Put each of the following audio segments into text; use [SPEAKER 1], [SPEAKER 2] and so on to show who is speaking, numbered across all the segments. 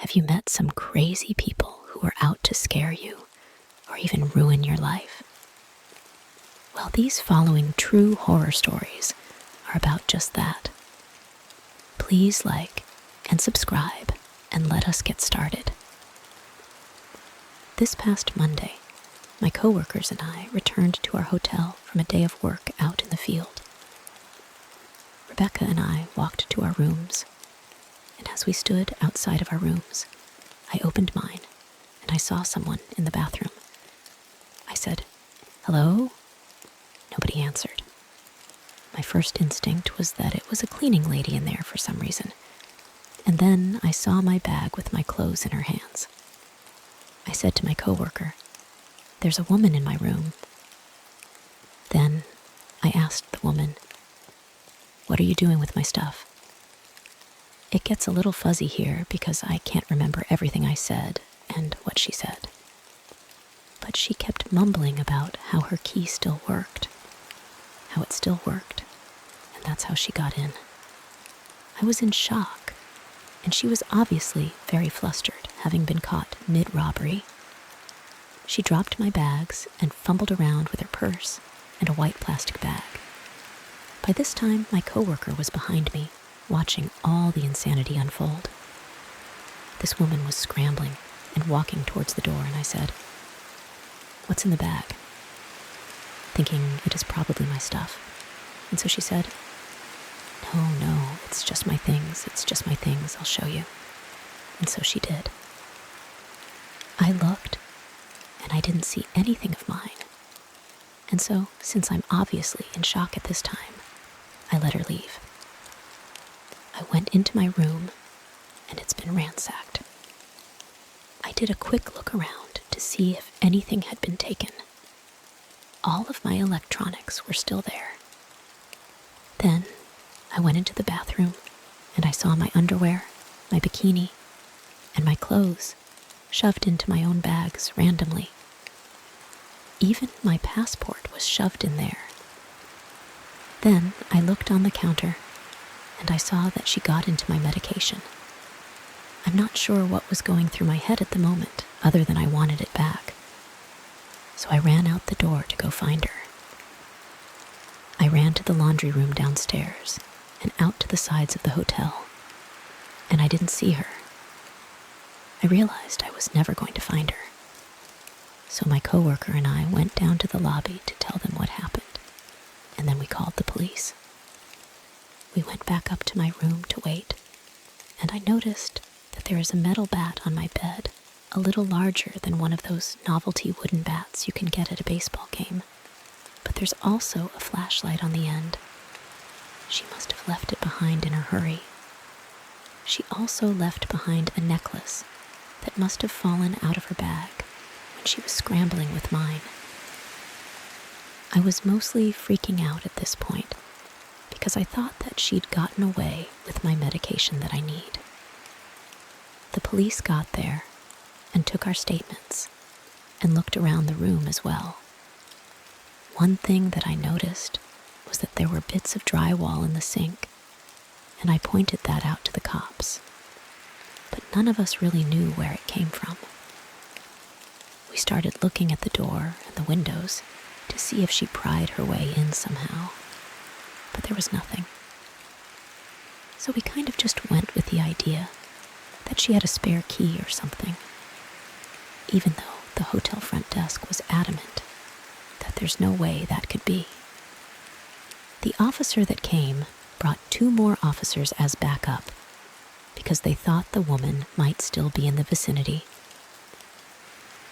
[SPEAKER 1] Have you met some crazy people who are out to scare you or even ruin your life? Well, these following true horror stories are about just that. Please like and subscribe and let us get started. This past Monday, my coworkers and I returned to our hotel from a day of work out in the field. Rebecca and I walked to our rooms, and as we stood outside of our rooms, I opened mine and I saw someone in the bathroom. I said, "Hello?" Nobody answered. My first instinct was that it was a cleaning lady in there for some reason, and then I saw my bag with my clothes in her hands. I said to my coworker, "There's a woman in my room." Then I asked the woman, "What are you doing with my stuff?" It gets a little fuzzy here because I can't remember everything I said and what she said. But she kept mumbling about how her key still worked, how it still worked, and that's how she got in. I was in shock, and she was obviously very flustered, having been caught mid-robbery. She dropped my bags and fumbled around with her purse and a white plastic bag. By this time, my coworker was behind me, watching all the insanity unfold. This woman was scrambling and walking towards the door, and I said, "What's in the bag?" Thinking it is probably my stuff. And so she said, No, it's just my things, I'll show you." And so she did. I looked, and I didn't see anything of mine. And so, since I'm obviously in shock at this time, I let her leave. I went into my room, and it's been ransacked. I did a quick look around to see if anything had been taken. All of my electronics were still there. Then I went into the bathroom, and I saw my underwear, my bikini, and my clothes shoved into my own bags randomly. Even my passport was shoved in there. Then I looked on the counter, and I saw that she got into my medication. I'm not sure what was going through my head at the moment, other than I wanted it back. So I ran out the door to go find her. I ran to the laundry room downstairs and out to the sides of the hotel, and I didn't see her. I realized I was never going to find her. So my coworker and I went down to the lobby to tell them what happened, and then we called the police. We went back up to my room to wait, and I noticed that there is a metal bat on my bed, a little larger than one of those novelty wooden bats you can get at a baseball game. But there's also a flashlight on the end. She must have left it behind in a hurry. She also left behind a necklace that must have fallen out of her bag when she was scrambling with mine. I was mostly freaking out at this point because I thought that she'd gotten away with my medication that I need. The police got there and took our statements and looked around the room as well. One thing that I noticed was that there were bits of drywall in the sink, and I pointed that out to the cops. But none of us really knew where it came from. We started looking at the door and the windows to see if she pried her way in somehow, but there was nothing. So we kind of just went with the idea that she had a spare key or something, even though the hotel front desk was adamant that there's no way that could be. The officer that came brought 2 more officers as backup because they thought the woman might still be in the vicinity.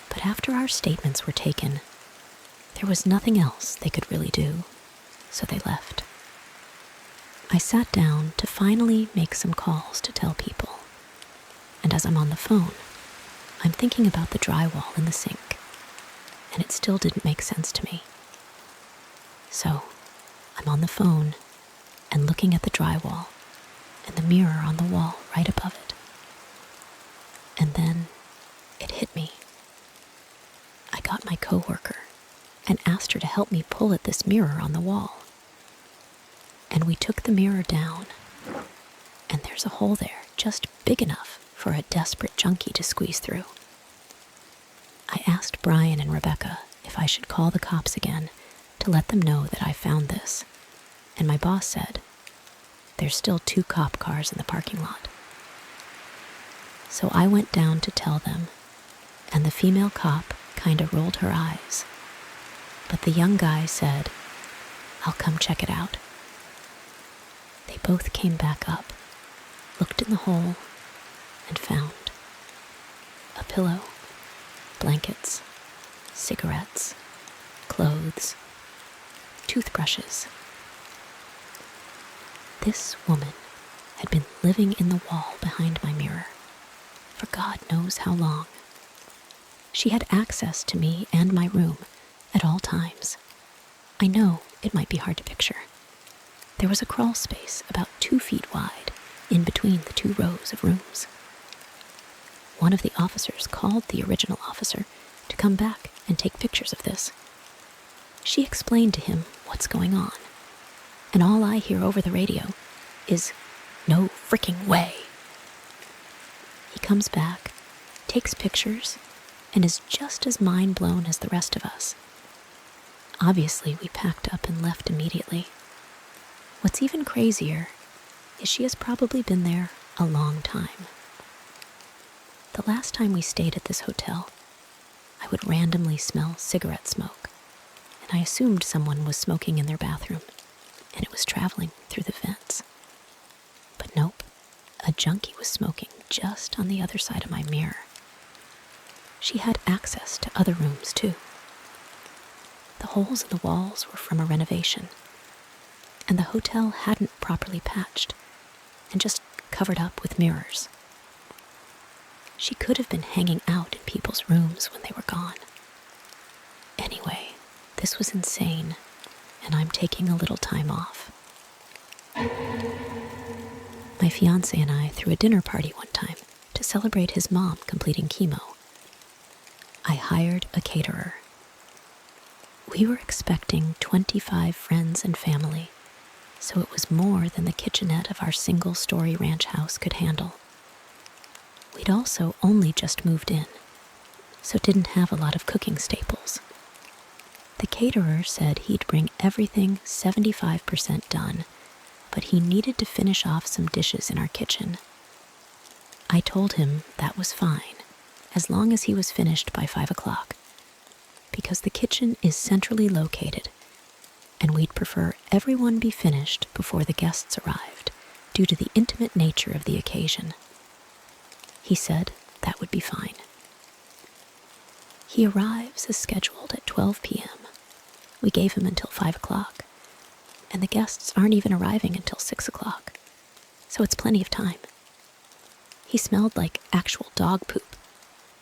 [SPEAKER 1] But after our statements were taken, there was nothing else they could really do, so they left. I sat down to finally make some calls to tell people, and as I'm on the phone, I'm thinking about the drywall in the sink, and it still didn't make sense to me. So I'm on the phone and looking at the drywall and the mirror on the wall right above it. And then it hit me. I got my coworker and asked her to help me pull at this mirror on the wall. And we took the mirror down, and there's a hole there just big enough for a desperate junkie to squeeze through. I asked Brian and Rebecca if I should call the cops again to let them know that I found this, and my boss said, "There's still 2 cop cars in the parking lot." So I went down to tell them, and the female cop kinda rolled her eyes. But the young guy said, "I'll come check it out." They both came back up, looked in the hole, and found a pillow, blankets, cigarettes, clothes, toothbrushes. This woman had been living in the wall behind my mirror for God knows how long. She had access to me and my room at all times. I know it might be hard to picture. There was a crawl space about 2 feet wide in between the 2 rows of rooms. One of the officers called the original officer to come back and take pictures of this. She explained to him what's going on, and all I hear over the radio is, "No fricking way." He comes back, takes pictures, and is just as mind blown as the rest of us. Obviously, we packed up and left immediately. What's even crazier is she has probably been there a long time. The last time we stayed at this hotel, I would randomly smell cigarette smoke, and I assumed someone was smoking in their bathroom, and it was traveling through the vents. But nope, a junkie was smoking just on the other side of my mirror. She had access to other rooms, too. The holes in the walls were from a renovation, and the hotel hadn't properly patched and just covered up with mirrors. She could have been hanging out in people's rooms when they were gone. Anyway, this was insane, and I'm taking a little time off. My fiancé and I threw a dinner party one time to celebrate his mom completing chemo. I hired a caterer. We were expecting 25 friends and family, so it was more than the kitchenette of our single-story ranch house could handle. We'd also only just moved in, so didn't have a lot of cooking staples. The caterer said he'd bring everything 75% done, but he needed to finish off some dishes in our kitchen. I told him that was fine, as long as he was finished by 5 o'clock, because the kitchen is centrally located, and we'd prefer everyone be finished before the guests arrived, due to the intimate nature of the occasion. He said that would be fine. He arrives as scheduled at 12 p.m. We gave him until 5 o'clock, and the guests aren't even arriving until 6 o'clock, so it's plenty of time. He smelled like actual dog poop,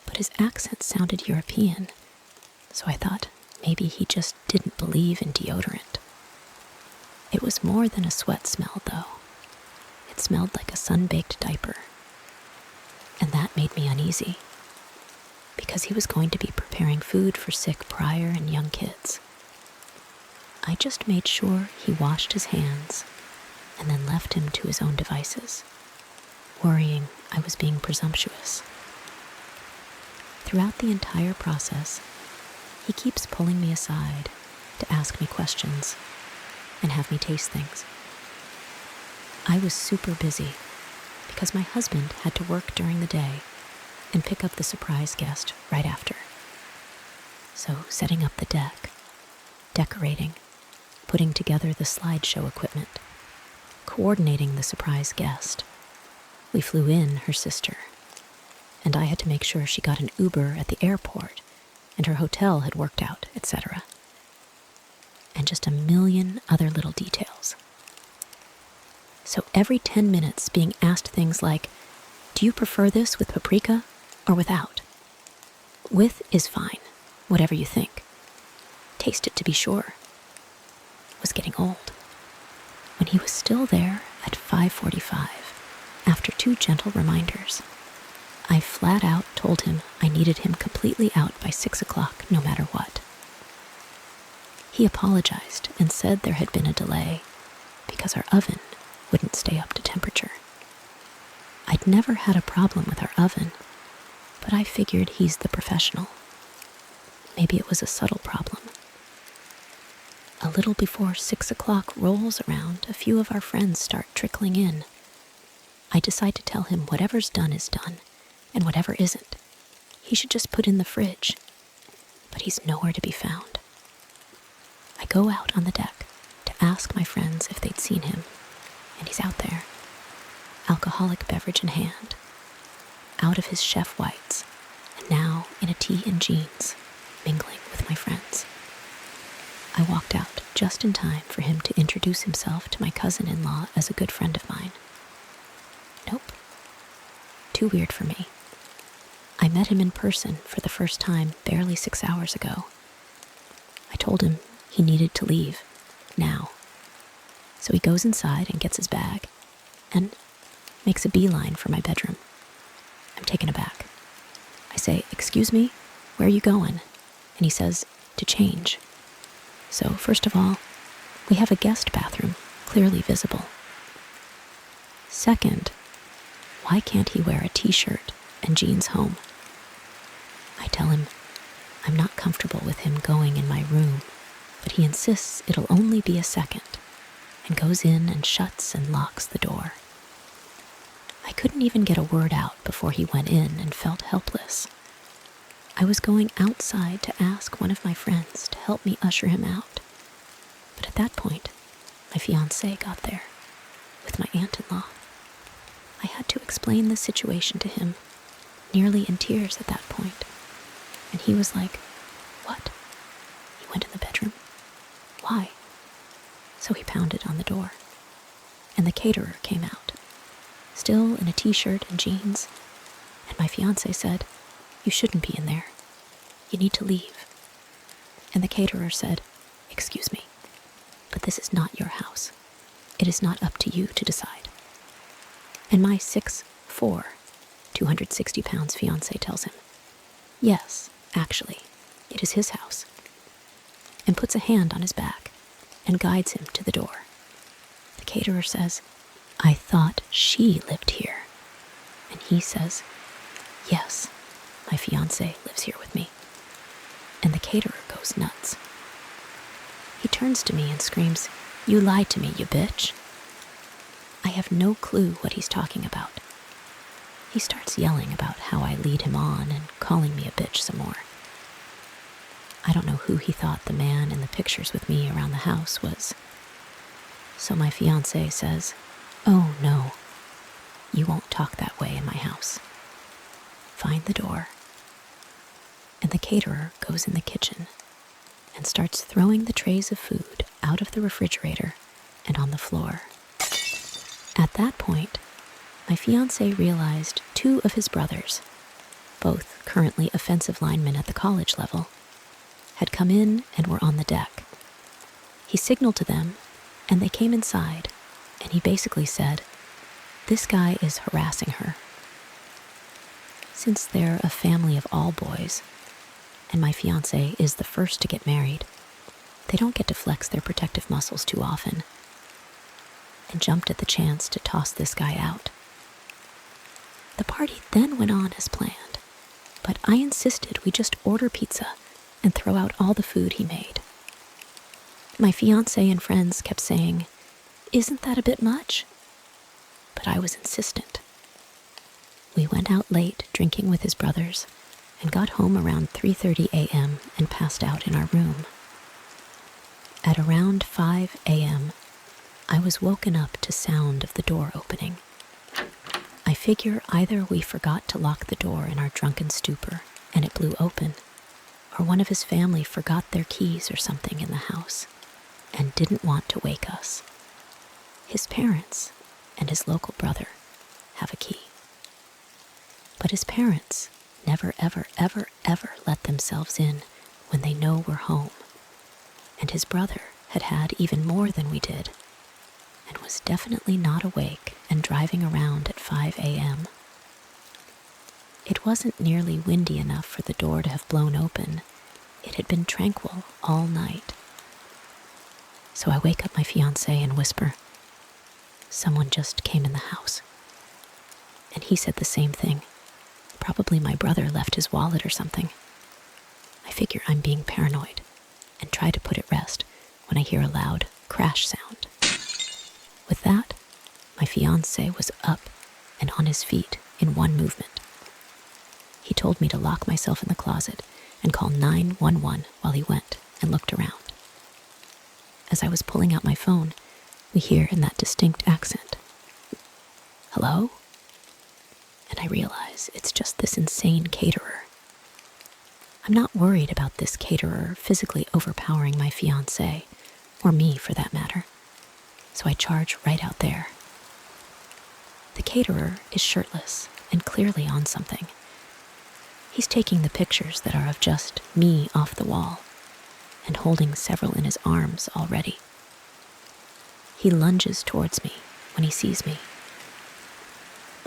[SPEAKER 1] but his accent sounded European, so I thought maybe he just didn't believe in deodorant. It was more than a sweat smell, though. It smelled like a sun-baked diaper. And that made me uneasy, because he was going to be preparing food for sick prior and young kids. I just made sure he washed his hands and then left him to his own devices, worrying I was being presumptuous. Throughout the entire process, he keeps pulling me aside to ask me questions and have me taste things. I was super busy because my husband had to work during the day and pick up the surprise guest right after. So setting up the deck, decorating, putting together the slideshow equipment, coordinating the surprise guest. We flew in her sister, and I had to make sure she got an Uber at the airport and her hotel had worked out, etc. And just a million other little details. So every 10 minutes being asked things like, "Do you prefer this with paprika or without?" With is fine, whatever you think. Taste it to be sure. Was getting old. When he was still there at 5:45, after 2 gentle reminders, I flat out told him I needed him completely out by 6 o'clock no matter what. He apologized and said there had been a delay because our oven wouldn't stay up to temperature. I He'd never had a problem with our oven, but I figured he's the professional. Maybe it was a subtle problem. A little before 6 o'clock rolls around, a few of our friends start trickling in. I decide to tell him whatever's done is done, and whatever isn't, he should just put in the fridge. But he's nowhere to be found. I go out on the deck to ask my friends if they'd seen him, and he's out there, alcoholic beverage in hand, out of his chef whites, and now in a tee and jeans, mingling with my friends. I walked out just in time for him to introduce himself to my cousin-in-law as a good friend of mine. Nope. Too weird for me. I met him in person for the first time barely 6 hours ago. I told him he needed to leave, now. So he goes inside and gets his bag, and makes a beeline for my bedroom. I'm taken aback. I say, "Excuse me, where are you going?" And he says, "To change." So, first of all, we have a guest bathroom, clearly visible. Second, why can't he wear a t-shirt and jeans home? I tell him I'm not comfortable with him going in my room, but he insists it'll only be a second, and goes in and shuts and locks the door. I couldn't even get a word out before he went in and felt helpless. I was going outside to ask one of my friends to help me usher him out. But at that point, my fiancé got there, with my aunt-in-law. I had to explain the situation to him, nearly in tears at that point. And he was like, "What? He went in the bedroom? Why?" So he pounded on the door, and the caterer came out, still in a t-shirt and jeans, and my fiancé said, "You shouldn't be in there. You need to leave." And the caterer said, "Excuse me, but this is not your house. It is not up to you to decide." And my 6'4", 260 pounds fiancé tells him, "Yes, actually, it is his house," and puts a hand on his back and guides him to the door. The caterer says, "I thought she lived here." And he says, "Yes, my fiancé lives here with me." And the caterer goes nuts. He turns to me and screams, "You lied to me, you bitch." I have no clue what he's talking about. He starts yelling about how I lead him on and calling me a bitch some more. I don't know who he thought the man in the pictures with me around the house was. So my fiancé says, "Oh no, you won't talk that way in my house. Find the door." And the caterer goes in the kitchen and starts throwing the trays of food out of the refrigerator and on the floor. At that point, my fiancé realized 2 of his brothers, both currently offensive linemen at the college level, had come in and were on the deck. He signaled to them, and they came inside, and he basically said, "This guy is harassing her." Since they're a family of all boys, and my fiancé is the first to get married, they don't get to flex their protective muscles too often, and jumped at the chance to toss this guy out. The party then went on as planned, but I insisted we just order pizza and throw out all the food he made. My fiancé and friends kept saying, "Isn't that a bit much?" But I was insistent. We went out late drinking with his brothers and got home around 3:30 a.m. and passed out in our room. At around 5 a.m., I was woken up to sound of the door opening. I figure either we forgot to lock the door in our drunken stupor and it blew open, or one of his family forgot their keys or something in the house and didn't want to wake us. His parents and his local brother have a key. But his parents never, ever, ever, ever let themselves in when they know we're home. And his brother had had even more than we did, and was definitely not awake and driving around at 5 a.m. It wasn't nearly windy enough for the door to have blown open. It had been tranquil all night. So I wake up my fiancé and whisper, "Someone just came in the house." and he said the same thing. Probably my brother left his wallet or something. I figure I'm being paranoid and try to put it rest when I hear a loud crash sound. With that, my fiancé was up and on his feet in one movement. He told me to lock myself in the closet and call 911 while he went and looked around. As I was pulling out my phone, we hear in that distinct accent, "Hello?" And I realize it's just this insane caterer. I'm not worried about this caterer physically overpowering my fiancé, or me for that matter, so I charge right out there. The caterer is shirtless and clearly on something. He's taking the pictures that are of just me off the wall and holding several in his arms already. He lunges towards me when he sees me.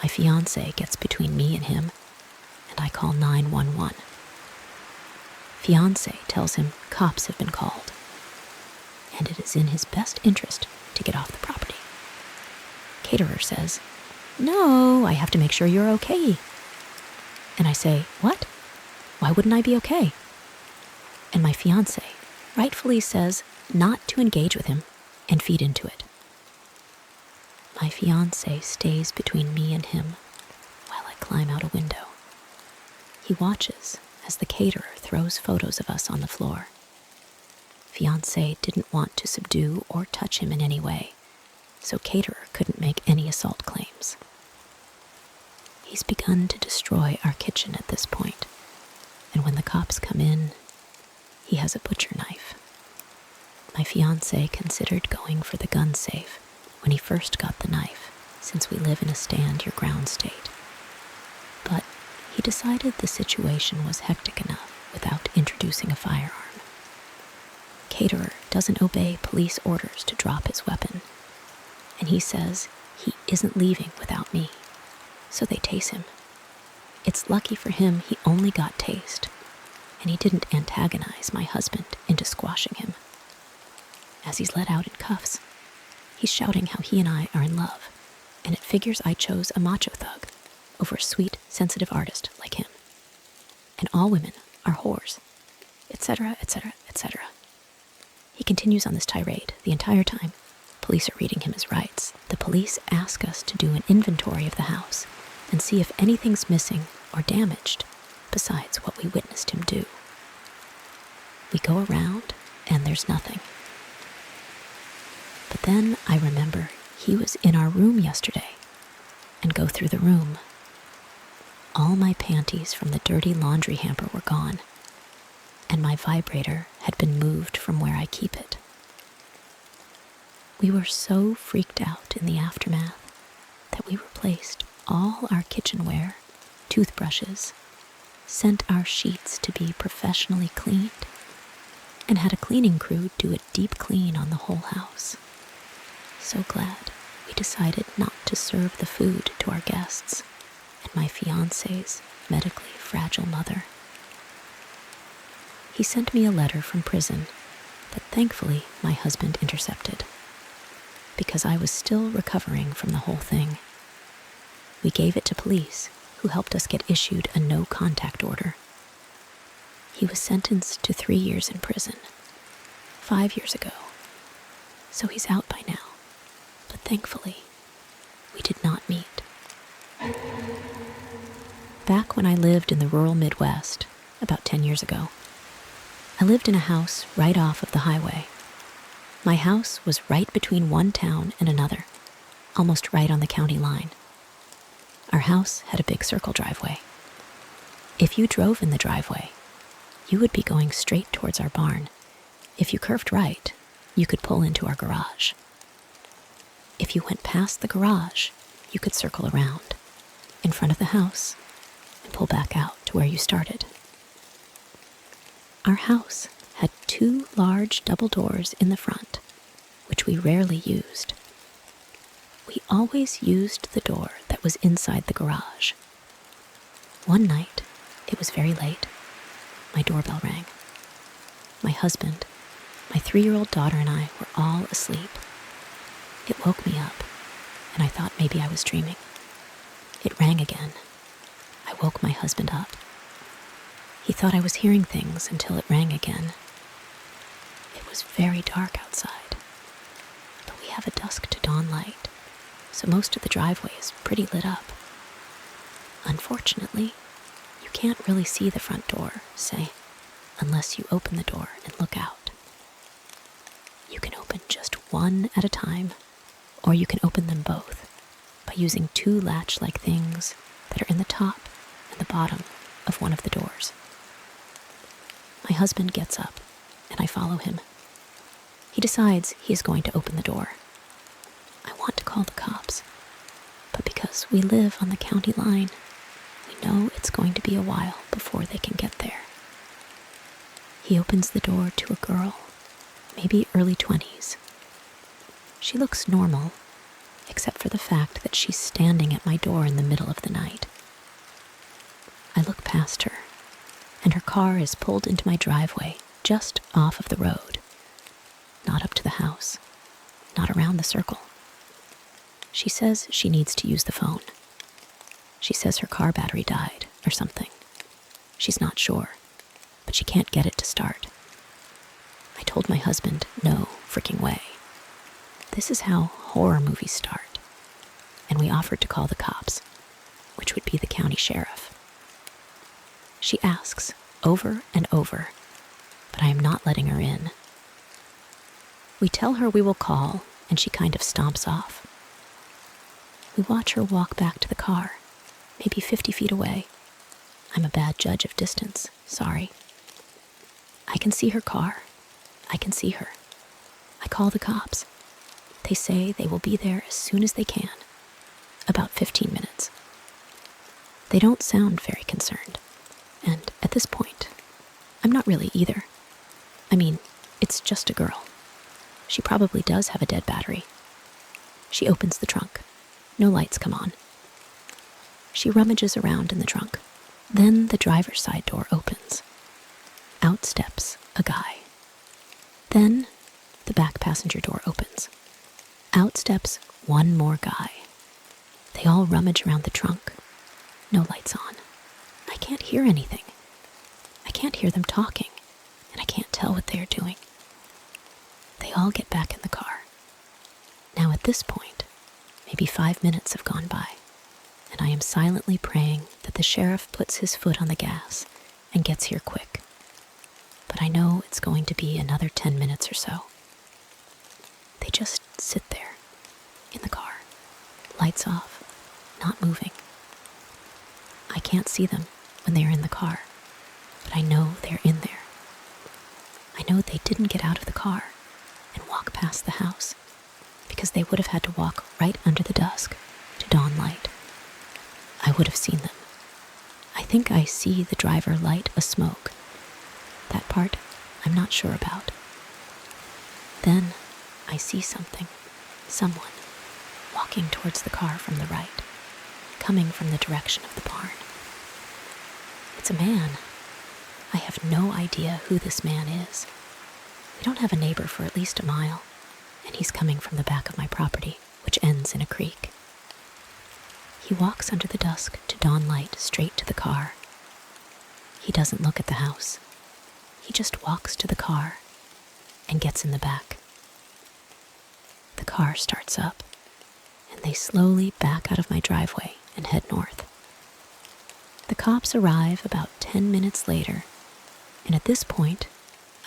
[SPEAKER 1] My fiancé gets between me and him, and I call 911. Fiancé tells him cops have been called, and it is in his best interest to get off the property. Caterer says, "No, I have to make sure you're okay." And I say, "What? Why wouldn't I be okay?" And my fiancé rightfully says not to engage with him and feed into it. My fiancé stays between me and him while I climb out a window. He watches as the caterer throws photos of us on the floor. Fiancé didn't want to subdue or touch him in any way, so caterer couldn't make any assault claims. He's begun to destroy our kitchen at this point, and when the cops come in, he has a butcher knife. My fiancé considered going for the gun safe when he first got the knife, since we live in a stand-your-ground state. But he decided the situation was hectic enough without introducing a firearm. Caterer doesn't obey police orders to drop his weapon, and he says he isn't leaving without me, so they tase him. It's lucky for him he only got tased, and he didn't antagonize my husband into squashing him. As he's let out in cuffs, he's shouting how he and I are in love, and it figures I chose a macho thug over a sweet, sensitive artist like him. And all women are whores, etc., etc., etc. He continues on this tirade the entire time. Police are reading him his rights. The police ask us to do an inventory of the house and see if anything's missing or damaged besides what we witnessed him do. We go around and there's nothing. But then I remember he was in our room yesterday and go through the room. All my panties from the dirty laundry hamper were gone, and my vibrator had been moved from where I keep it. We were so freaked out in the aftermath that we replaced all our kitchenware, toothbrushes, sent our sheets to be professionally cleaned, and had a cleaning crew do a deep clean on the whole house. So glad we decided not to serve the food to our guests and my fiancé's medically fragile mother. He sent me a letter from prison that thankfully my husband intercepted, because I was still recovering from the whole thing. We gave it to police, who helped us get issued a no-contact order. He was sentenced to 3 years in prison 5 years ago, so he's out by now. But thankfully, we did not meet. Back when I lived in the rural Midwest, about 10 years ago, I lived in a house right off of the highway. My house was right between one town and another, almost right on the county line. Our house had a big circle driveway. If you drove in the driveway, you would be going straight towards our barn. If you curved right, you could pull into our garage. If you went past the garage, you could circle around, in front of the house, and pull back out to where you started. Our house had 2 large double doors in the front, which we rarely used. We always used the door that was inside the garage. One night, it was very late. My doorbell rang. My husband, my 3-year-old daughter, and I were all asleep. It woke me up, and I thought maybe I was dreaming. It rang again. I woke my husband up. He thought I was hearing things until it rang again. It was very dark outside, but we have a dusk to dawn light, so most of the driveway is pretty lit up. Unfortunately, you can't really see the front door, say, unless you open the door and look out. You can open just one at a time, or you can open them both by using two latch-like things that are in the top and the bottom of one of the doors. My husband gets up, and I follow him. He decides he is going to open the door. I want to call the cops, but because we live on the county line, we know it's going to be a while before they can get there. He opens the door to a girl, maybe early 20s. She looks normal, except for the fact that she's standing at my door in the middle of the night. I look past her, and her car is pulled into my driveway just off of the road. Not up to the house, not around the circle. She says she needs to use the phone. She says her car battery died or something. She's not sure, but she can't get it to start. I told my husband, no freaking way. This is how horror movies start. And we offered to call the cops, which would be the county sheriff. She asks over and over, but I am not letting her in. We tell her we will call, and she kind of stomps off. We watch her walk back to the car, maybe 50 feet away. I'm a bad judge of distance, sorry. I can see her car. I can see her. I call the cops. They say they will be there as soon as they can. About 15 minutes. They don't sound very concerned. And at this point, I'm not really either. I mean, it's just a girl. She probably does have a dead battery. She opens the trunk. No lights come on. She rummages around in the trunk. Then the driver's side door opens. Out steps a guy. Then the back passenger door opens. Out steps one more guy. They all rummage around the trunk. No lights on. I can't hear anything. I can't hear them talking, and I can't tell what they are doing. They all get back in the car. Now at this point, maybe 5 minutes have gone by, and I am silently praying that the sheriff puts his foot on the gas and gets here quick. But I know it's going to be another 10 minutes or so. They just sit there, in the car, lights off, not moving. I can't see them when they are in the car, but I know they're in there. I know they didn't get out of the car and walk past the house, because they would have had to walk right under the dusk to dawn light. I would have seen them. I think I see the driver light a smoke. That part I'm not sure about. Then I see something, someone, walking towards the car from the right, coming from the direction of the barn. It's a man. I have no idea who this man is. We don't have a neighbor for at least a mile, and he's coming from the back of my property, which ends in a creek. He walks under the dusk to dawn light straight to the car. He doesn't look at the house. He just walks to the car and gets in the back. The car starts up, and they slowly back out of my driveway and head north. The cops arrive about 10 minutes later, and at this point,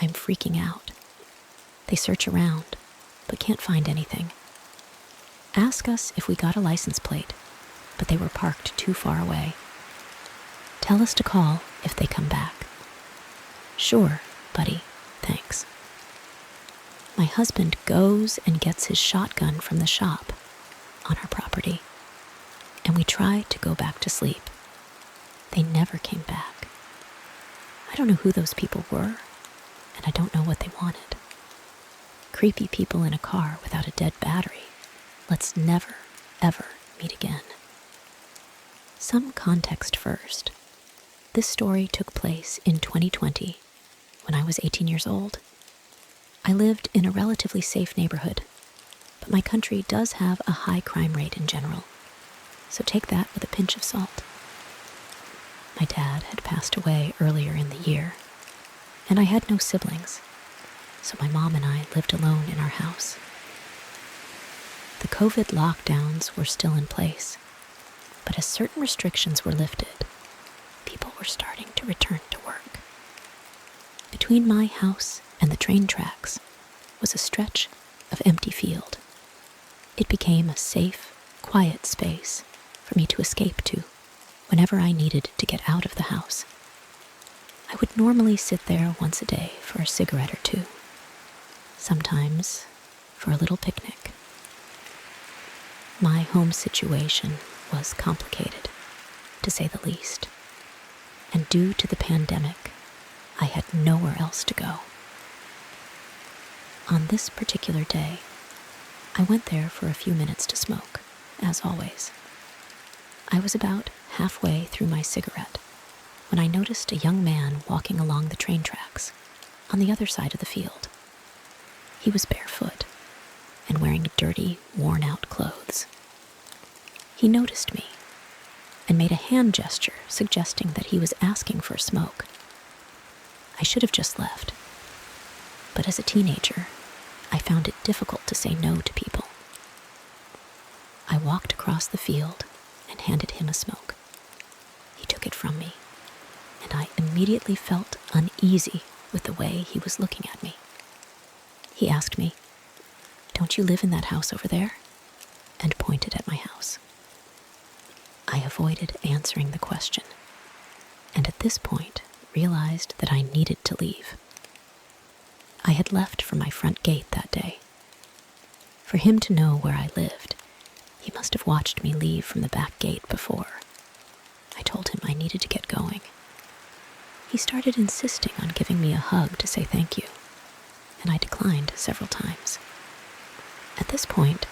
[SPEAKER 1] I'm freaking out. They search around, but can't find anything. Ask us if we got a license plate, but they were parked too far away. Tell us to call if they come back. Sure, buddy, thanks. My husband goes and gets his shotgun from the shop on our property, and we try to go back to sleep. They never came back. I don't know who those people were, and I don't know what they wanted. Creepy people in a car without a dead battery. Let's never, ever meet again. Some context first. This story took place in 2020, when I was 18 years old. I lived in a relatively safe neighborhood, but my country does have a high crime rate in general. so take that with a pinch of salt. My dad had passed away earlier in the year, and I had no siblings, so my mom and I lived alone in our house. The COVID lockdowns were still in place, but as certain restrictions were lifted, people were starting to return to work. Between my house and the train tracks was a stretch of empty field. It became a safe, quiet space for me to escape to whenever I needed to get out of the house. I would normally sit there once a day for a cigarette or two, sometimes for a little picnic. My home situation was complicated, to say the least, and due to the pandemic, I had nowhere else to go. On this particular day, I went there for a few minutes to smoke, as always. I was about halfway through my cigarette when I noticed a young man walking along the train tracks on the other side of the field. He was barefoot and wearing dirty, worn-out clothes. He noticed me and made a hand gesture suggesting that he was asking for a smoke. I should have just left, but as a teenager, I found it difficult to say no to people. I walked across the field and handed him a smoke. He took it from me, and I immediately felt uneasy with the way he was looking at me. He asked me, "Don't you live in that house over there?" and pointed at my house. I avoided answering the question, and at this point realized that I needed to leave. I had left from my front gate that day. For him to know where I lived, he must have watched me leave from the back gate before. I told him I needed to get going. He started insisting on giving me a hug to say thank you, and I declined several times. At this point,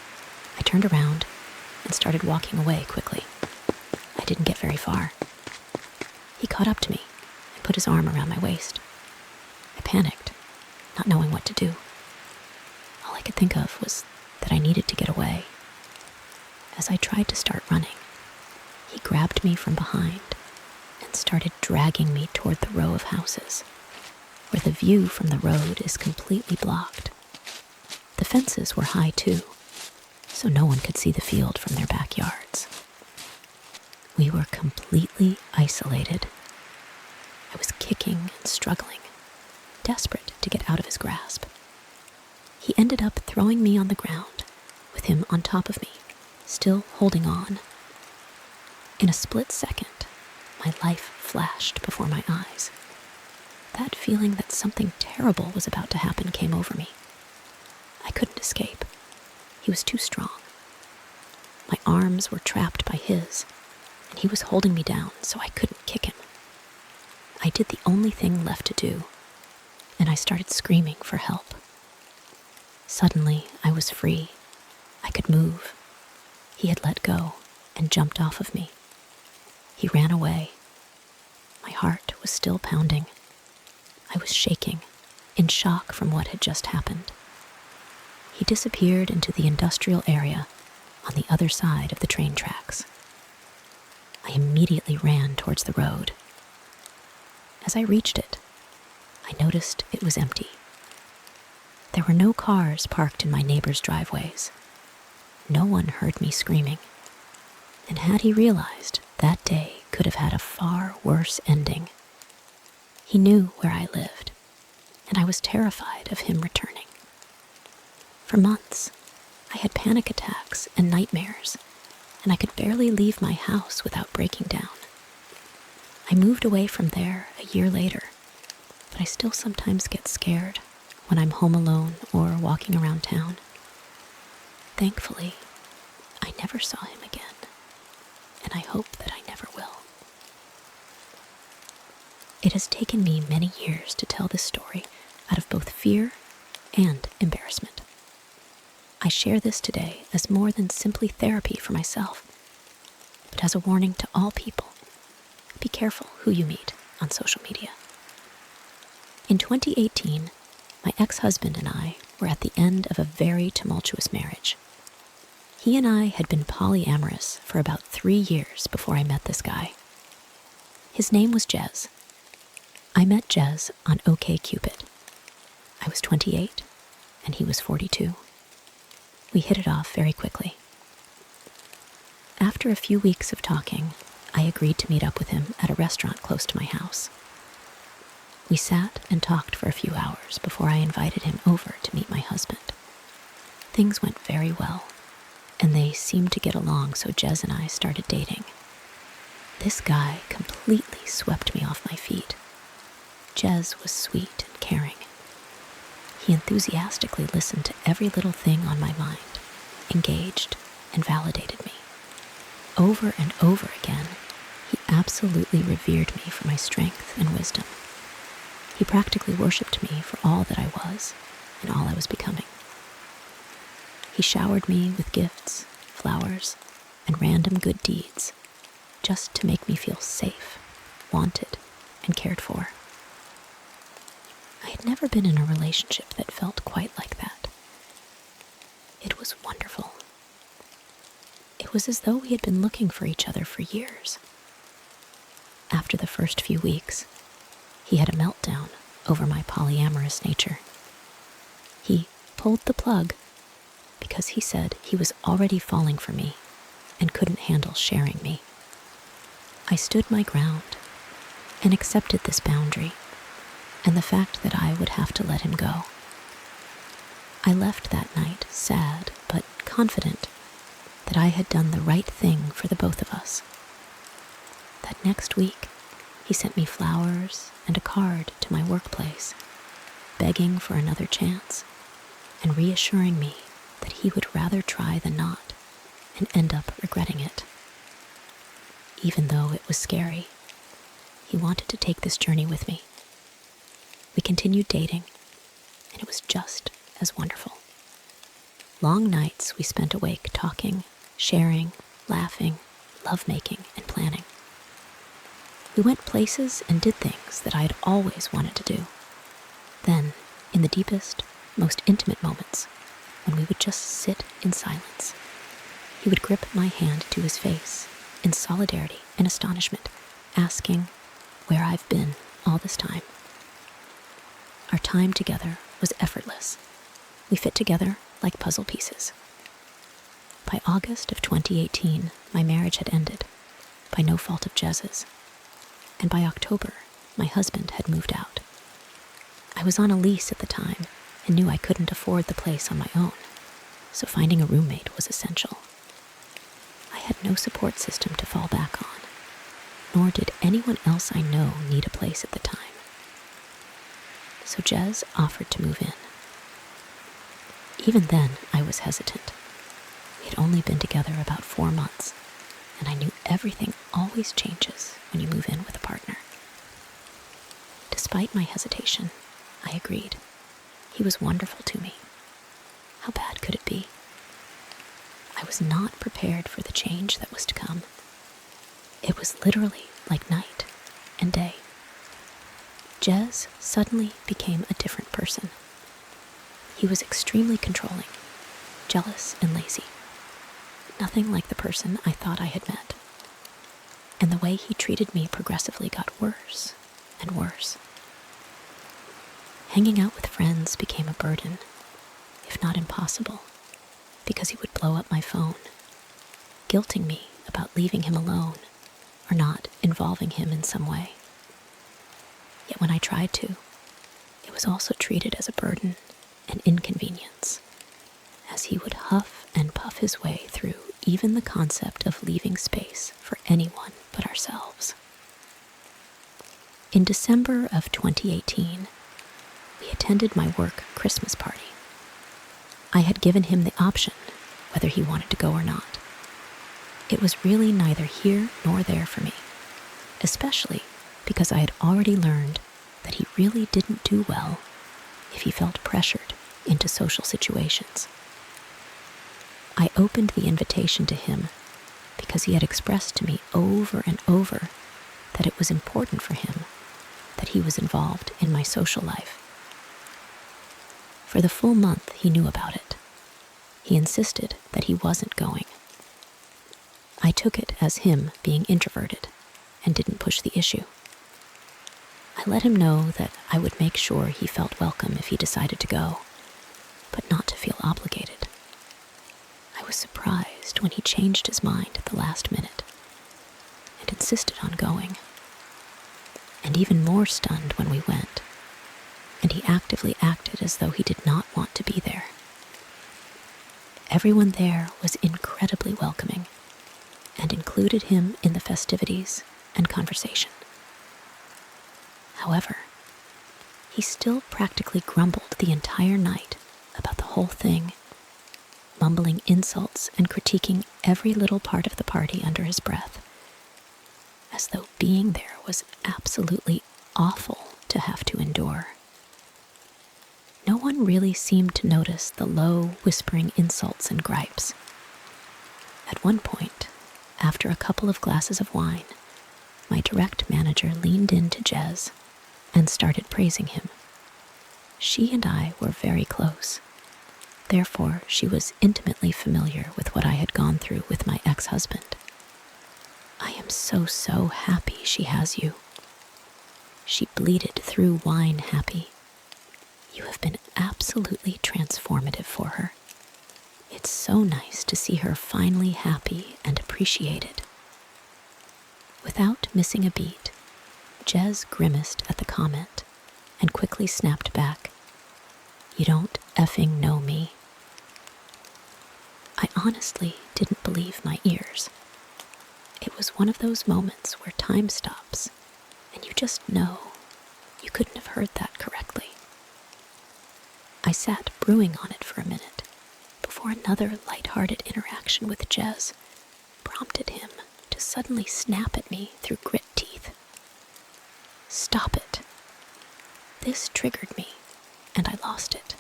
[SPEAKER 1] I turned around and started walking away quickly. I didn't get very far. He caught up to me and put his arm around my waist. I panicked, not knowing what to do. All I could think of was that I needed to get away. As I tried to start running, he grabbed me from behind and started dragging me toward the row of houses, where the view from the road is completely blocked. The fences were high too, so no one could see the field from their backyards. We were completely isolated. I was kicking and struggling, desperate to get out of his grasp. He ended up throwing me on the ground, with him on top of me, still holding on. In a split second, my life flashed before my eyes. That feeling that something terrible was about to happen came over me. I couldn't escape. He was too strong. My arms were trapped by his, and he was holding me down so I couldn't kick him. I did the only thing left to do, and I started screaming for help. Suddenly, I was free. I could move. He had let go and jumped off of me. He ran away. My heart was still pounding. I was shaking, in shock from what had just happened. He disappeared into the industrial area on the other side of the train tracks. I immediately ran towards the road. As I reached it, I noticed it was empty. There were no cars parked in my neighbor's driveways. No one heard me screaming. And had he realized, that day could have had a far worse ending. He knew where I lived, and I was terrified of him returning. For months, I had panic attacks and nightmares, and I could barely leave my house without breaking down. I moved away from there a year later, but I still sometimes get scared when I'm home alone or walking around town. Thankfully, I never saw him again, and I hope that I never will. It has taken me many years to tell this story out of both fear and embarrassment. I share this today as more than simply therapy for myself, but as a warning to all people. Be careful who you meet on social media. In 2018, my ex-husband and I were at the end of a very tumultuous marriage. He and I had been polyamorous for about 3 years before I met this guy. His name was Jez. I met Jez on OkCupid. I was 28, and he was 42. We hit it off very quickly. After a few weeks of talking, I agreed to meet up with him at a restaurant close to my house. We sat and talked for a few hours before I invited him over to meet my husband. Things went very well, and they seemed to get along, so Jez and I started dating. This guy completely swept me off my feet. Jez was sweet and caring. He enthusiastically listened to every little thing on my mind, engaged and validated me. Over and over again, he absolutely revered me for my strength and wisdom. He practically worshipped me for all that I was and all I was becoming. He showered me with gifts, flowers, and random good deeds, just to make me feel safe, wanted, and cared for. I had never been in a relationship that felt quite like that. It was wonderful. It was as though we had been looking for each other for years. After the first few weeks, he had a meltdown over my polyamorous nature. He pulled the plug because he said he was already falling for me and couldn't handle sharing me. I stood my ground and accepted this boundary and the fact that I would have to let him go. I left that night sad but confident that I had done the right thing for the both of us. That next week, he sent me flowers and a card to my workplace, begging for another chance and reassuring me that he would rather try than not and end up regretting it. Even though it was scary, he wanted to take this journey with me. We continued dating, and it was just as wonderful. Long nights we spent awake talking, sharing, laughing, lovemaking, and planning. We went places and did things that I had always wanted to do. Then, in the deepest, most intimate moments, when we would just sit in silence, he would grip my hand to his face in solidarity and astonishment, asking where I've been all this time. Our time together was effortless. We fit together like puzzle pieces. By August of 2018, my marriage had ended, by no fault of Jez's. And by October, my husband had moved out. I was on a lease at the time and knew I couldn't afford the place on my own, so finding a roommate was essential. I had no support system to fall back on, nor did anyone else I know need a place at the time. So Jez offered to move in. Even then, I was hesitant. We had only been together about 4 months, and I knew everything always changes when you move in with a partner. Despite my hesitation, I agreed. He was wonderful to me. How bad could it be? I was not prepared for the change that was to come. It was literally like night and day. Jez suddenly became a different person. He was extremely controlling, jealous, and lazy. Nothing like the person I thought I had met. And the way he treated me progressively got worse and worse. Hanging out with friends became a burden, if not impossible, because he would blow up my phone, guilting me about leaving him alone or not involving him in some way. Yet when I tried to, it was also treated as a burden and inconvenience, as he would huff and puff his way through even the concept of leaving space for anyone but ourselves. In December of 2018, we attended my work Christmas party. I had given him the option whether he wanted to go or not. It was really neither here nor there for me, especially because I had already learned that he really didn't do well if he felt pressured into social situations. I opened the invitation to him because he had expressed to me over and over that it was important for him that he was involved in my social life. For the full month, he knew about it. he insisted that he wasn't going. I took it as him being introverted and didn't push the issue. I let him know that I would make sure he felt welcome if he decided to go, but not to feel obligated. I was surprised when he changed his mind at the last minute and insisted on going, and even more stunned when we went, and he actively acted as though he did not want to be there. Everyone there was incredibly welcoming and included him in the festivities and conversation. However, he still practically grumbled the entire night about the whole thing, mumbling insults and critiquing every little part of the party under his breath, as though being there was absolutely awful to have to endure. No one really seemed to notice the low, whispering insults and gripes. At one point, after a couple of glasses of wine, my direct manager leaned into Jez and started praising him. She and I were very close. Therefore, she was intimately familiar with what I had gone through with my ex-husband. "I am so happy she has you." She bleated through wine happy. "You have been absolutely transformative for her. It's so nice to see her finally happy and appreciated." Without missing a beat, Jez grimaced at the comment and quickly snapped back, "You don't effing know me." I honestly didn't believe my ears. It was one of those moments where time stops and you just know you couldn't have heard that correctly. I sat brewing on it for a minute before another lighthearted interaction with Jez prompted him to suddenly snap at me through grit teeth. "Stop it." This triggered me, and I lost it.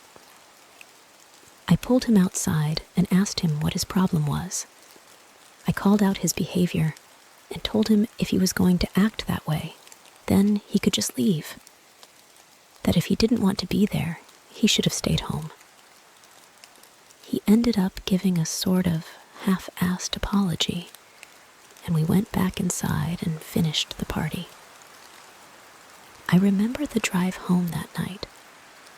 [SPEAKER 1] I pulled him outside and asked him what his problem was. I called out his behavior and told him if he was going to act that way, then he could just leave. That if he didn't want to be there, he should have stayed home. He ended up giving a sort of half-assed apology, and we went back inside and finished the party. I remember the drive home that night,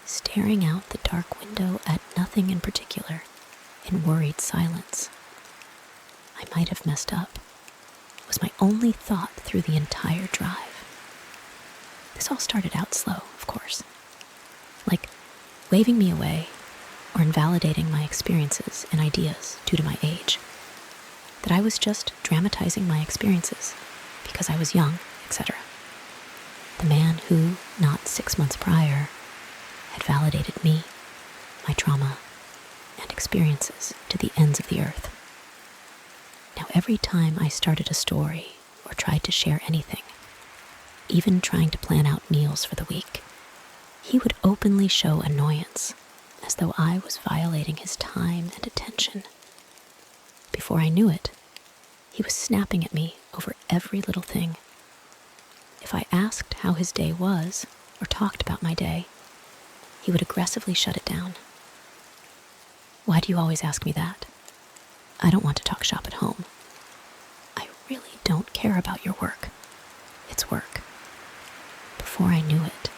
[SPEAKER 1] staring out the dark window at nothing in particular, in worried silence. "I might have messed up," was my only thought through the entire drive. This all started out slow, of course, like waving me away or invalidating my experiences and ideas due to my age, that I was just dramatizing my experiences because I was young, etc. The man who, not 6 months prior, had validated me, my trauma, and experiences to the ends of the earth. Now every time I started a story or tried to share anything, even trying to plan out meals for the week, he would openly show annoyance, as though I was violating his time and attention. Before I knew it, he was snapping at me over every little thing. If I asked how his day was or talked about my day, he would aggressively shut it down. "Why do you always ask me that? I don't want to talk shop at home. I really don't care about your work. It's work." Before I knew it,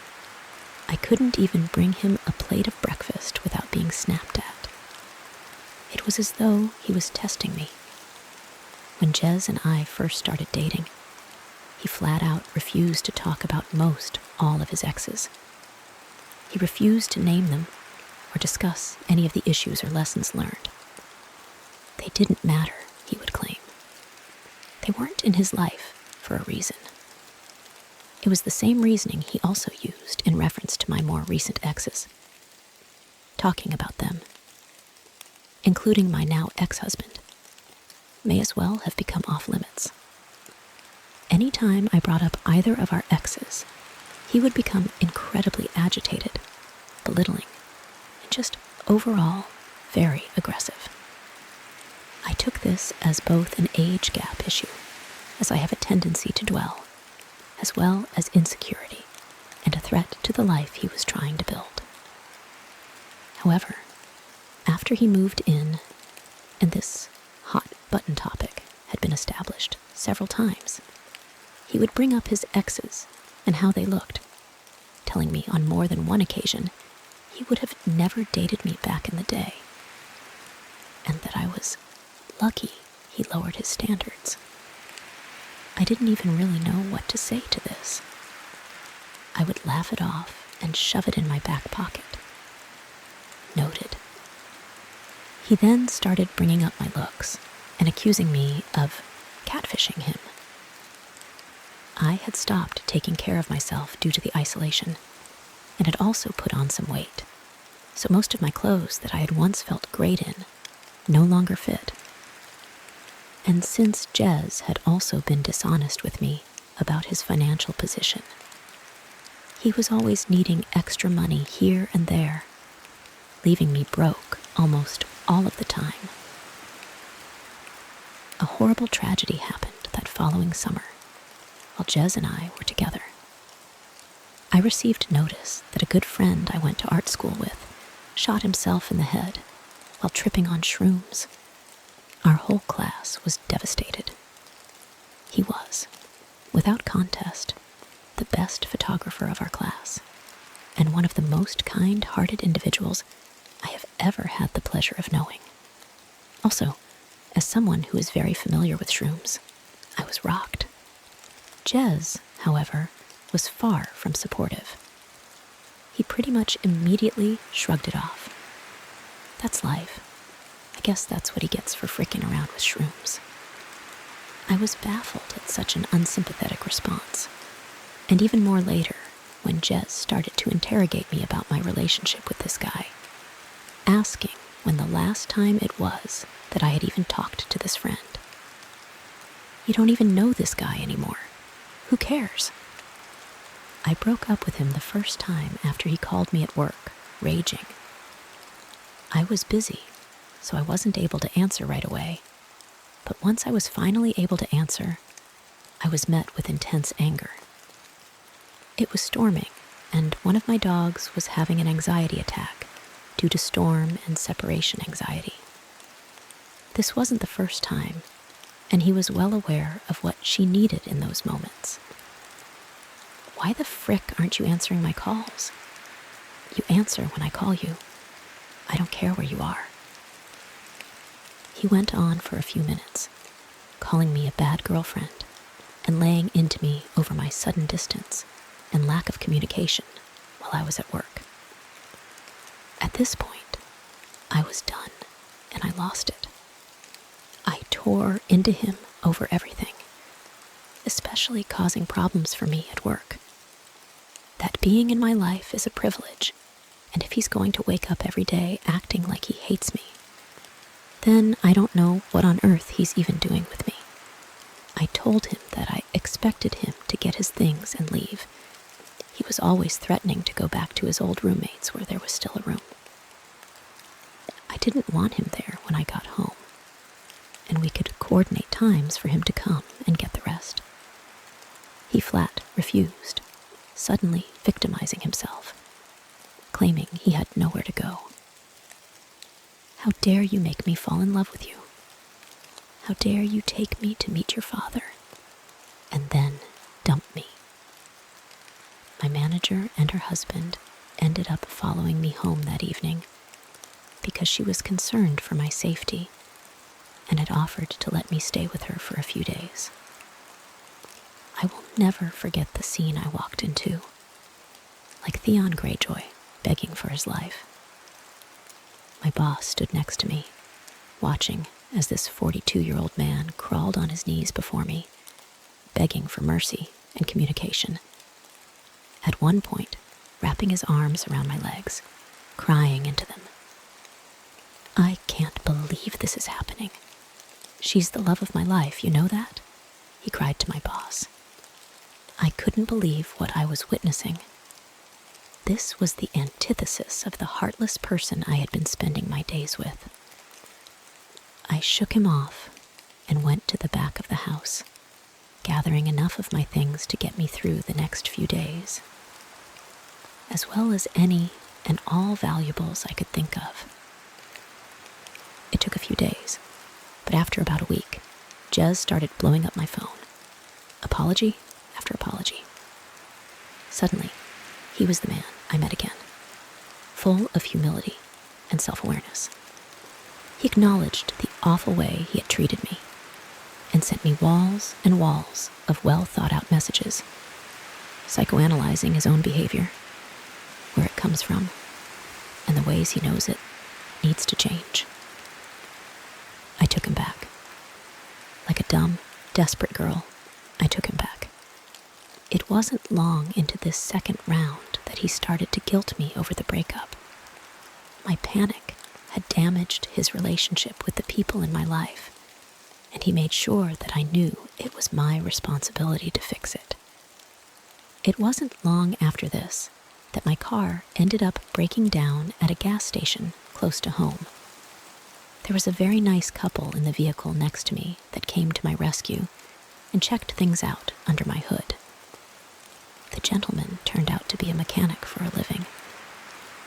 [SPEAKER 1] I couldn't even bring him a plate of breakfast without being snapped at. It was as though he was testing me. When Jez and I first started dating, he flat out refused to talk about most all of his exes. He refused to name them or discuss any of the issues or lessons learned. They didn't matter, he would claim. They weren't in his life for a reason. It was the same reasoning he also used in reference to my more recent exes. Talking about them, including my now ex-husband, may as well have become off limits. Anytime I brought up either of our exes, he would become incredibly agitated, belittling, and just overall very aggressive. I took this as both an age gap issue, as I have a tendency to dwell, as well as insecurity and a threat to the life he was trying to build. However, After he moved in, and this hot-button topic had been established several times, he would bring up his exes and how they looked, telling me on more than one occasion he would have never dated me back in the day, and that I was lucky he lowered his standards. I didn't even really know what to say to this. I would laugh it off and shove it in my back pocket. Noted. He then started bringing up my looks and accusing me of catfishing him. I had stopped taking care of myself due to the isolation and had also put on some weight, so most of my clothes that I had once felt great in no longer fit. And since Jez had also been dishonest with me about his financial position, he was always needing extra money here and there, leaving me broke almost all of the time. A horrible tragedy happened that following summer while Jez and I were together. I received notice that a good friend I went to art school with shot himself in the head while tripping on shrooms. Our whole class was devastated. He was, without contest, the best photographer of our class, and one of the most kind-hearted individuals I have ever had the pleasure of knowing. Also, as someone who is very familiar with shrooms, I was rocked. Jez, however, was far from supportive. He pretty much immediately shrugged it off. That's life. I guess that's what he gets for fricking around with shrooms. I was baffled at such an unsympathetic response, and even more later when Jez started to interrogate me about my relationship with this guy, asking when the last time it was that I had even talked to this friend. You don't even know this guy anymore. Who cares? I broke up with him the first time after he called me at work, raging. I was busy, so I wasn't able to answer right away. But once I was finally able to answer, I was met with intense anger. It was storming, and one of my dogs was having an anxiety attack due to storm and separation anxiety. This wasn't the first time, and he was well aware of what she needed in those moments. Why the frick aren't you answering my calls? You answer when I call you. I don't care where you are. He went on for a few minutes, calling me a bad girlfriend and laying into me over my sudden distance and lack of communication while I was at work. At this point, I was done and I lost it. I tore into him over everything, especially causing problems for me at work. That being in my life is a privilege, and if he's going to wake up every day acting like he hates me, then I don't know what on earth he's even doing with me. I told him that I expected him to get his things and leave. He was always threatening to go back to his old roommates where there was still a room. I didn't want him there when I got home, and we could coordinate times for him to come and get the rest. He flat refused, suddenly victimizing himself, claiming he had nowhere to go. How dare you make me fall in love with you? How dare you take me to meet your father, and then dump me? My manager and her husband ended up following me home that evening because she was concerned for my safety and had offered to let me stay with her for a few days. I will never forget the scene I walked into, like Theon Greyjoy begging for his life. My boss stood next to me, watching as this 42-year-old man crawled on his knees before me, begging for mercy and communication. At one point, wrapping his arms around my legs, crying into them. I can't believe this is happening. She's the love of my life, you know that? He cried to my boss. I couldn't believe what I was witnessing. This was the antithesis of the heartless person I had been spending my days with. I shook him off and went to the back of the house, gathering enough of my things to get me through the next few days, as well as any and all valuables I could think of. It took a few days, but after about a week, Jez started blowing up my phone. Apology after apology. Suddenly, he was the man I met again, full of humility and self-awareness. He acknowledged the awful way he had treated me and sent me walls and walls of well-thought-out messages, psychoanalyzing his own behavior, where it comes from, and the ways he knows it needs to change. I took him back. Like a dumb, desperate girl, I took him back. It wasn't long into this second round that he started to guilt me over the breakup. My panic had damaged his relationship with the people in my life, and he made sure that I knew it was my responsibility to fix it. It wasn't long after this that my car ended up breaking down at a gas station close to home. There was a very nice couple in the vehicle next to me that came to my rescue and checked things out under my hood. The gentleman turned out to be a mechanic for a living,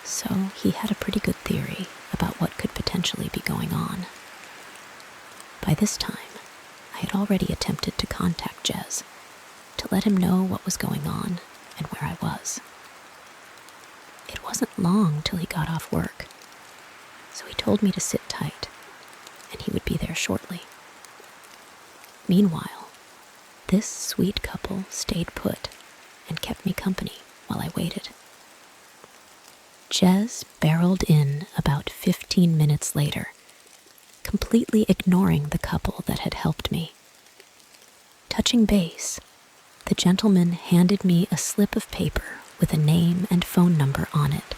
[SPEAKER 1] so he had a pretty good theory about what could potentially be going on. By this time, I had already attempted to contact Jez to let him know what was going on and where I was. It wasn't long till he got off work, so he told me to sit tight, and he would be there shortly. Meanwhile, this sweet couple stayed put and kept me company while I waited. Jez barreled in about 15 minutes later, completely ignoring the couple that had helped me. Touching base, the gentleman handed me a slip of paper with a name and phone number on it,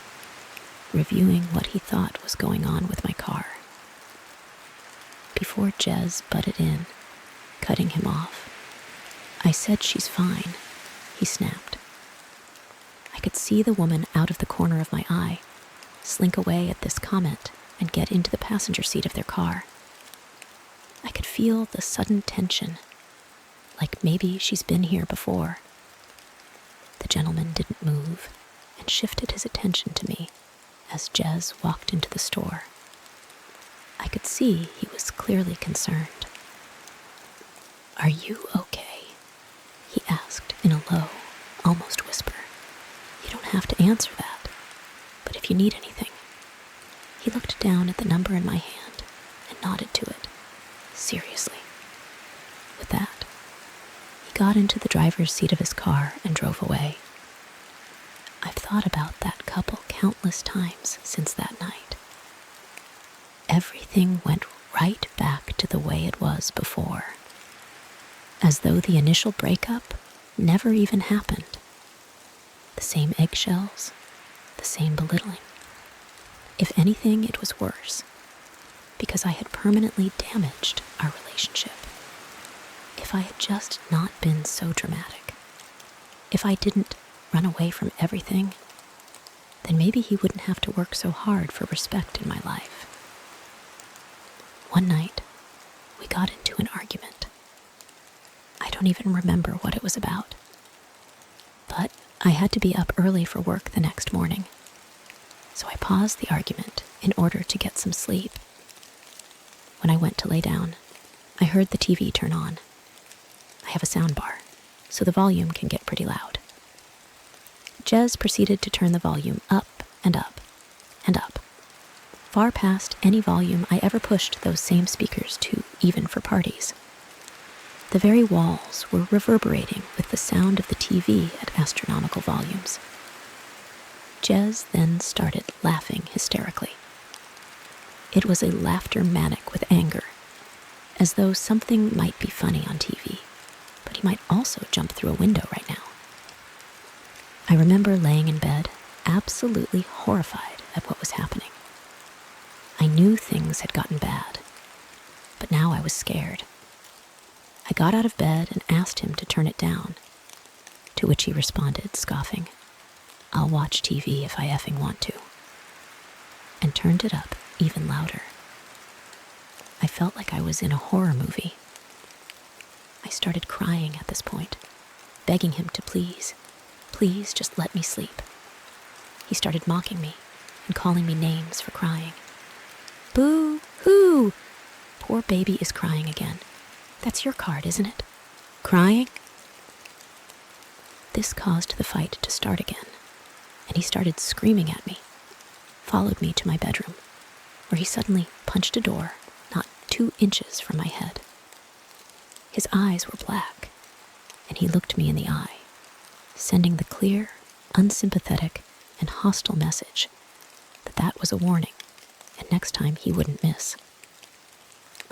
[SPEAKER 1] reviewing what he thought was going on with my car. Before Jez butted in, cutting him off, I said she's fine, he snapped. I could see the woman out of the corner of my eye, slink away at this comment and get into the passenger seat of their car. I could feel the sudden tension, like maybe she's been here before. The gentleman didn't move and shifted his attention to me as Jez walked into the store. I could see he was clearly concerned. "Are you okay?" he asked in a low, almost whisper. "You don't have to answer that, but if you need anything." He looked down at the number in my hand and nodded to it, seriously. With that, he got into the driver's seat of his car and drove away. I've thought about that couple countless times since that night. Everything went right back to the way it was before, as though the initial breakup never even happened. The same eggshells, the same belittling. If anything, it was worse, because I had permanently damaged our relationship. If I had just not been so dramatic, if I didn't run away from everything, then maybe he wouldn't have to work so hard for respect in my life. One night, we got into an argument. I don't even remember what it was about, but I had to be up early for work the next morning, so I paused the argument in order to get some sleep. When I went to lay down, I heard the TV turn on. I have a sound bar, so the volume can get pretty loud. Jez proceeded to turn the volume up and up and up, far past any volume I ever pushed those same speakers to, even for parties. The very walls were reverberating with the sound of the TV at astronomical volumes. Jez then started laughing hysterically. It was a laughter manic with anger, as though something might be funny on TV, but he might also jump through a window right now. I remember laying in bed, absolutely horrified at what was happening. I knew things had gotten bad, but now I was scared. I got out of bed and asked him to turn it down, to which he responded, scoffing, "I'll watch TV if I effing want to," and turned it up even louder. I felt like I was in a horror movie. I started crying at this point, begging him to please just let me sleep. He started mocking me and calling me names for crying. "Boo-hoo!" you! Poor baby is crying again. That's your card, isn't it? Crying? This caused the fight to start again, and he started screaming at me, followed me to my bedroom, where he suddenly punched a door not 2 inches from my head. His eyes were black, and he looked me in the eye, sending the clear, unsympathetic, and hostile message that was a warning, and next time he wouldn't miss.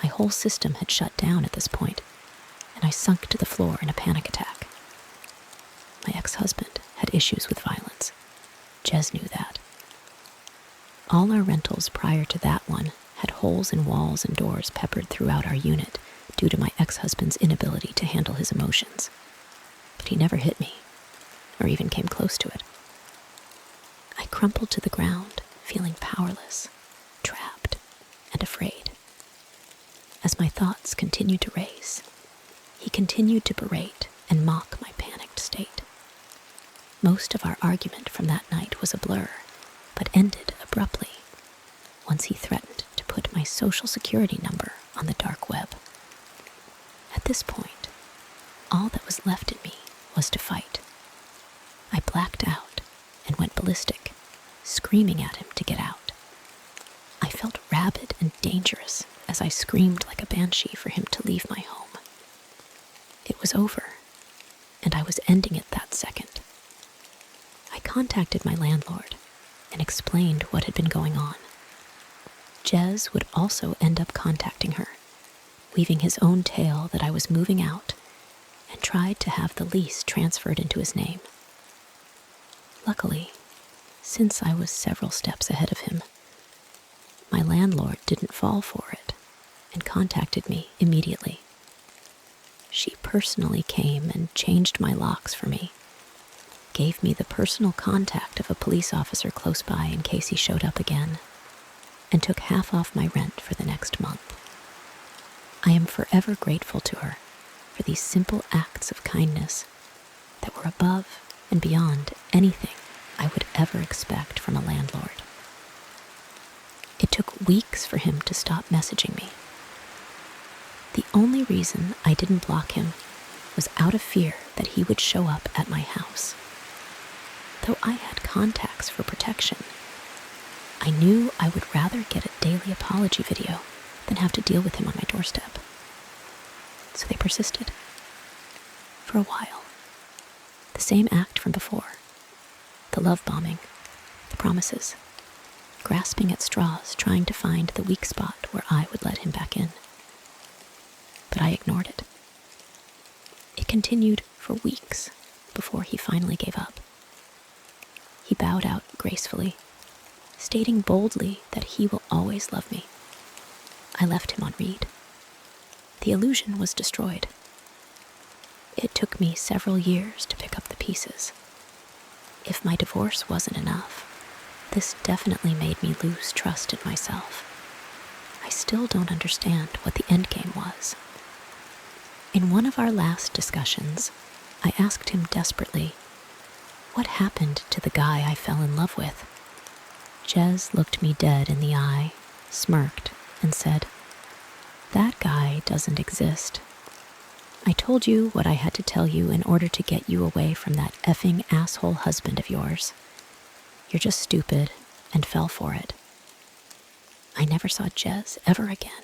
[SPEAKER 1] My whole system had shut down at this point, and I sunk to the floor in a panic attack. My ex-husband had issues with violence. Jez knew that. All our rentals prior to that one had holes in walls and doors peppered throughout our unit due to my ex-husband's inability to handle his emotions. But he never hit me, or even came close to it. I crumpled to the ground, feeling powerless, trapped, and afraid. As my thoughts continued to race, he continued to berate and mock my panicked state. Most of our argument from that night was a blur, but ended abruptly once he threatened to put my social security number on the dark web. At this point, all that was left in me was to fight. I blacked out and went ballistic, screaming at him to get out. I felt rabid and dangerous as I screamed like a banshee for him to leave my home. It was over, and I was ending it that second. I contacted my landlord and explained what had been going on. Jez would also end up contacting her, weaving his own tale that I was moving out, and tried to have the lease transferred into his name. Luckily, since I was several steps ahead of him, my landlord didn't fall for it and contacted me immediately. She personally came and changed my locks for me, gave me the personal contact of a police officer close by in case he showed up again, and took half off my rent for the next month. I am forever grateful to her for these simple acts of kindness that were above and beyond anything I would ever expect from a landlord. It took weeks for him to stop messaging me. The only reason I didn't block him was out of fear that he would show up at my house. Though I had contacts for protection, I knew I would rather get a daily apology video than have to deal with him on my doorstep. So they persisted. For a while. The same act from before. The love bombing, the promises, grasping at straws, trying to find the weak spot where I would let him back in. But I ignored it. It continued for weeks before he finally gave up. He bowed out gracefully, stating boldly that he will always love me. I left him on read. The illusion was destroyed. It took me several years to pick up the pieces. If my divorce wasn't enough, this definitely made me lose trust in myself. I still don't understand what the endgame was. In one of our last discussions, I asked him desperately, what happened to the guy I fell in love with? Jez looked me dead in the eye, smirked, and said, that guy doesn't exist. I told you what I had to tell you in order to get you away from that effing asshole husband of yours. You're just stupid and fell for it. I never saw Jez ever again.